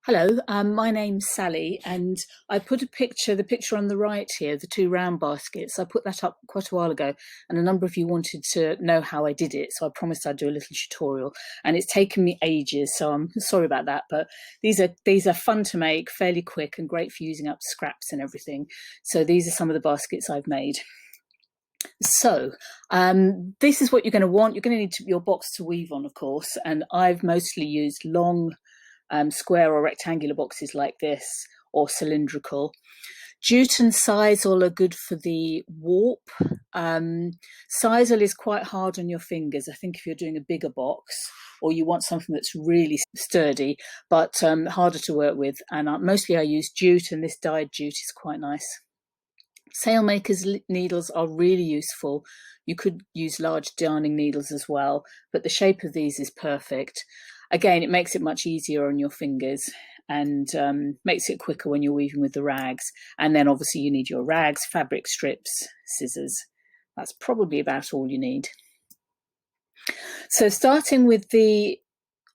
Hello, my name's Sally, and I put the picture on the right here, the two round baskets. I put that up quite a while ago, and a number of you wanted to know how I did it, so I promised I'd do a little tutorial, and it's taken me ages, so I'm sorry about that, but these are fun to make, fairly quick, and great for using up scraps and everything. So these are some of the baskets I've made. So this is what you're going to want. You're going to need your box to weave on, of course, and I've mostly used long square or rectangular boxes like this, or cylindrical. Jute and sisal are good for the warp. Sisal is quite hard on your fingers. I think if you're doing a bigger box or you want something that's really sturdy, but harder to work with. And mostly I use jute, and this dyed jute is quite nice. Sailmaker's needles are really useful. You could use large darning needles as well, but the shape of these is perfect. Again, it makes it much easier on your fingers and makes it quicker when you're weaving with the rags. And then obviously you need your rags, fabric strips, scissors. That's probably about all you need. So starting with the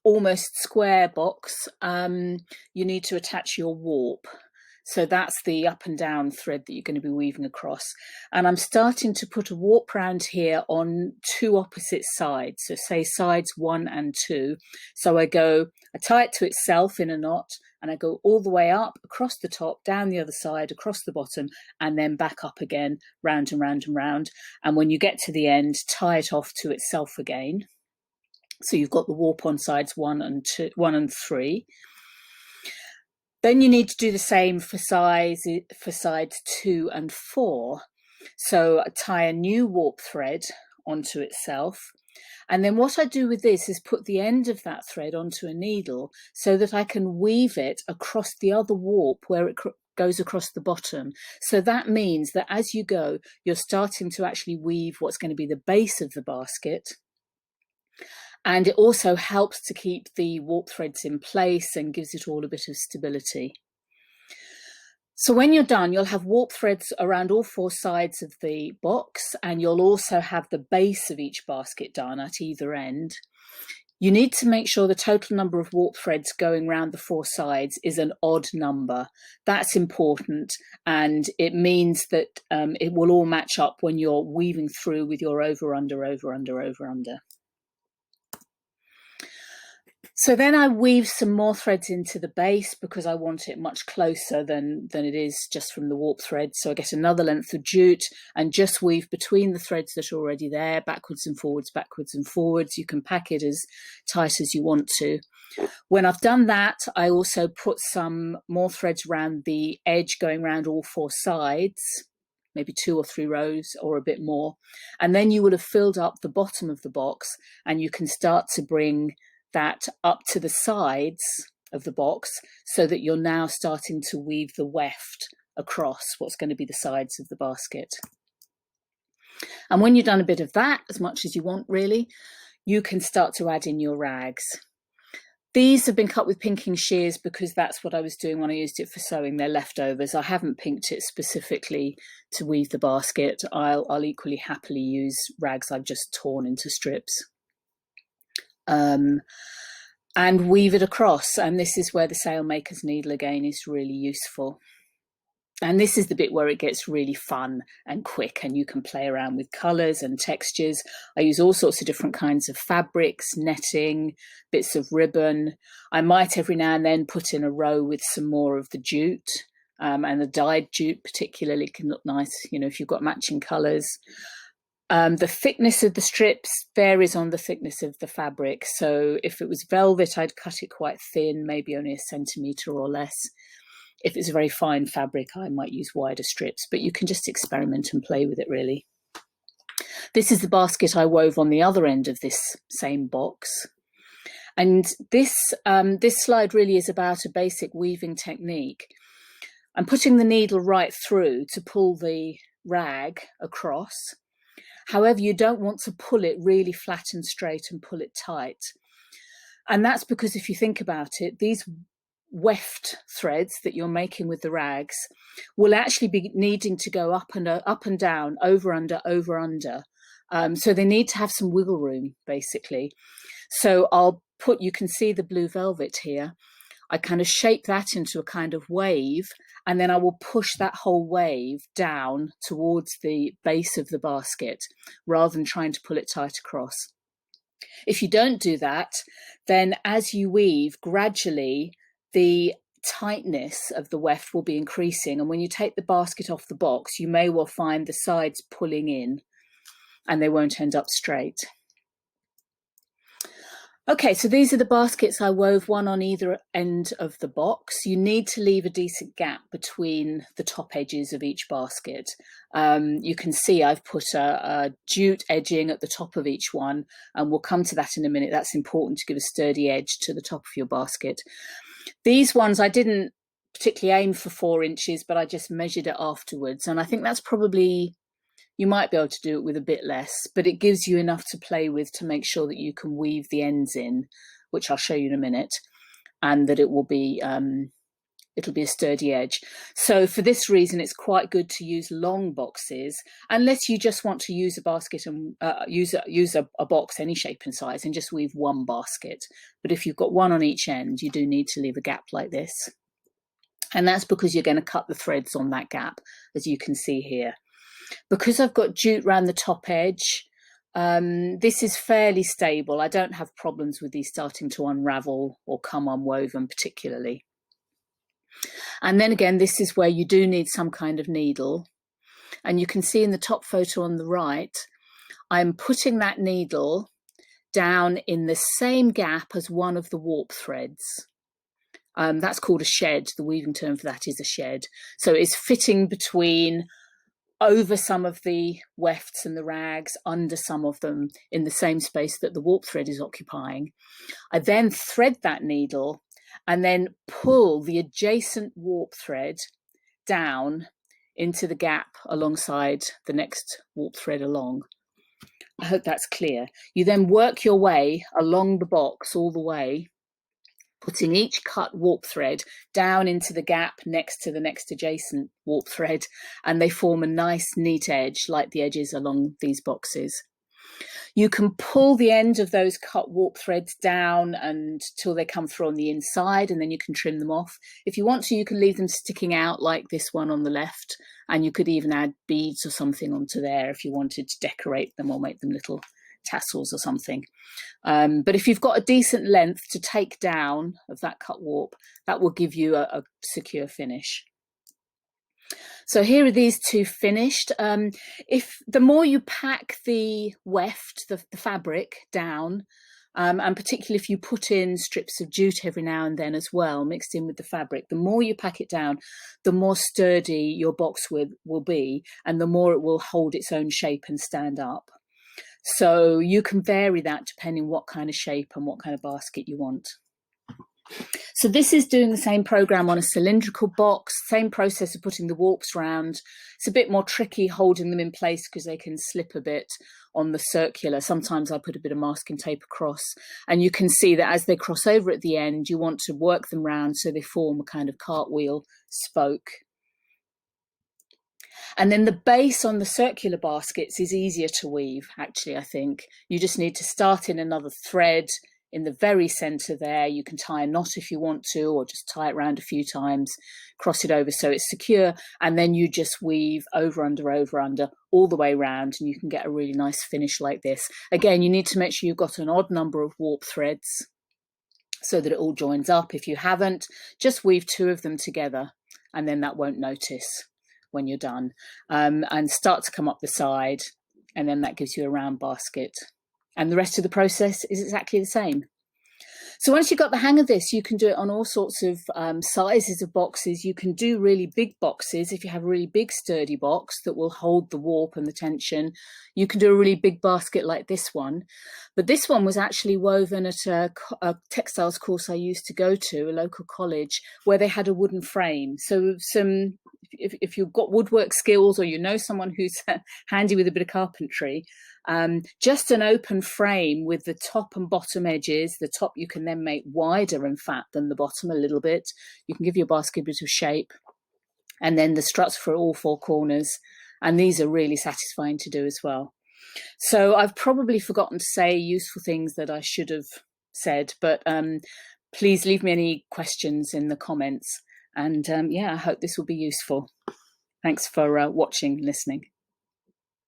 almost square box, you need to attach your warp. So that's the up and down thread that you're going to be weaving across. And I'm starting to put a warp round here on two opposite sides. So say sides 1 and 2. So I tie it to itself in a knot, and I go all the way up, across the top, down the other side, across the bottom, and then back up again, round and round and round. And when you get to the end, tie it off to itself again. So you've got the warp on sides 1 and 3. Then you need to do the same for sides 2 and 4. So tie a new warp thread onto itself. And then what I do with this is put the end of that thread onto a needle so that I can weave it across the other warp where it goes across the bottom. So that means that as you go, you're starting to actually weave what's going to be the base of the basket. And it also helps to keep the warp threads in place and gives it all a bit of stability. So when you're done, you'll have warp threads around all 4 sides of the box, and you'll also have the base of each basket done at either end. You need to make sure the total number of warp threads going around the 4 sides is an odd number. That's important, and it means that it will all match up when you're weaving through with your over, under, over, under, over, under. So then I weave some more threads into the base because I want it much closer than it is just from the warp thread. So I get another length of jute and just weave between the threads that are already there, backwards and forwards, backwards and forwards. You can pack it as tight as you want to. When I've done that, I also put some more threads around the edge going around all 4 sides, maybe 2 or 3 rows or a bit more. And then you will have filled up the bottom of the box, and you can start to bring that up to the sides of the box so that you're now starting to weave the weft across what's going to be the sides of the basket. And when you've done a bit of that, as much as you want really, you can start to add in your rags. These have been cut with pinking shears because that's what I was doing when I used it for sewing. They're leftovers. I haven't pinked it specifically to weave the basket. I'll equally happily use rags I've just torn into strips. And weave it across, and this is where the sailmaker's needle again is really useful. And this is the bit where it gets really fun and quick, and you can play around with colours and textures. I use all sorts of different kinds of fabrics, netting, bits of ribbon. I might every now and then put in a row with some more of the jute, and the dyed jute particularly can look nice, you know, if you've got matching colours. The thickness of the strips varies on the thickness of the fabric. So if it was velvet, I'd cut it quite thin, maybe only a centimetre or less. If it's a very fine fabric, I might use wider strips, but you can just experiment and play with it really. This is the basket I wove on the other end of this same box. And this slide really is about a basic weaving technique. I'm putting the needle right through to pull the rag across. However, you don't want to pull it really flat and straight and pull it tight. And that's because if you think about it, these weft threads that you're making with the rags will actually be needing to go up and down, over, under, over, under. So they need to have some wiggle room, basically. So you can see the blue velvet here. I kind of shape that into a kind of wave, and then I will push that whole wave down towards the base of the basket rather than trying to pull it tight across. If you don't do that, then as you weave, gradually the tightness of the weft will be increasing, and when you take the basket off the box, you may well find the sides pulling in and they won't end up straight. Okay, so these are the baskets I wove, one on either end of the box. You need to leave a decent gap between the top edges of each basket. You can see I've put a jute edging at the top of each one, and we'll come to that in a minute. That's important to give a sturdy edge to the top of your basket. These ones, I didn't particularly aim for 4 inches, but I just measured it afterwards. And I think that's probably, you might be able to do it with a bit less, but it gives you enough to play with to make sure that you can weave the ends in, which I'll show you in a minute, and that it will be it'll be a sturdy edge. So for this reason, it's quite good to use long boxes, unless you just want to use a basket and use a box any shape and size and just weave one basket. But if you've got one on each end, you do need to leave a gap like this. And that's because you're going to cut the threads on that gap, as you can see here. Because I've got jute around the top edge, this is fairly stable. I don't have problems with these starting to unravel or come unwoven particularly. And then again, this is where you do need some kind of needle. And you can see in the top photo on the right, I'm putting that needle down in the same gap as one of the warp threads. That's called a shed. The weaving term for that is a shed. So it's fitting between, over some of the wefts and the rags, under some of them, in the same space that the warp thread is occupying. I then thread that needle and then pull the adjacent warp thread down into the gap alongside the next warp thread along. I hope that's clear. You then work your way along the box all the way, putting each cut warp thread down into the gap next to the next adjacent warp thread, and they form a nice neat edge like the edges along these boxes. You can pull the end of those cut warp threads down until they come through on the inside, and then you can trim them off. If you want to, you can leave them sticking out like this one on the left, and you could even add beads or something onto there if you wanted to decorate them or make them little tassels or something. But if you've got a decent length to take down of that cut warp, that will give you a secure finish. So here are these two finished. If the more you pack the weft, the fabric down, and particularly if you put in strips of jute every now and then as well, mixed in with the fabric, the more you pack it down, the more sturdy your box will be, and the more it will hold its own shape and stand up. So you can vary that depending what kind of shape and what kind of basket you want. So this is doing the same program on a cylindrical box, same process of putting the warps round. It's a bit more tricky holding them in place because they can slip a bit on the circular. Sometimes I put a bit of masking tape across, and you can see that as they cross over at the end, you want to work them round so they form a kind of cartwheel spoke. And then the base on the circular baskets is easier to weave, actually, I think. You just need to start in another thread in the very center there. You can tie a knot if you want to, or just tie it around a few times, cross it over so it's secure, and then you just weave over, under, all the way around, and you can get a really nice finish like this. Again, you need to make sure you've got an odd number of warp threads so that it all joins up. If you haven't, just weave 2 of them together, and then that won't notice when you're done, and start to come up the side, and then that gives you a round basket. And the rest of the process is exactly the same. So once you've got the hang of this, you can do it on all sorts of sizes of boxes. You can do really big boxes. If you have a really big sturdy box that will hold the warp and the tension, you can do a really big basket like this one. But this one was actually woven at a textiles course I used to go to, a local college, where they had a wooden frame. So if you've got woodwork skills, or you know someone who's handy with a bit of carpentry, just an open frame with the top and bottom edges. The top you can then make wider, in fact, than the bottom a little bit. You can give your basket a bit of shape, and then the struts for all 4 corners. And these are really satisfying to do as well. So I've probably forgotten to say useful things that I should have said, but please leave me any questions in the comments. And yeah, I hope this will be useful. Thanks for watching and listening.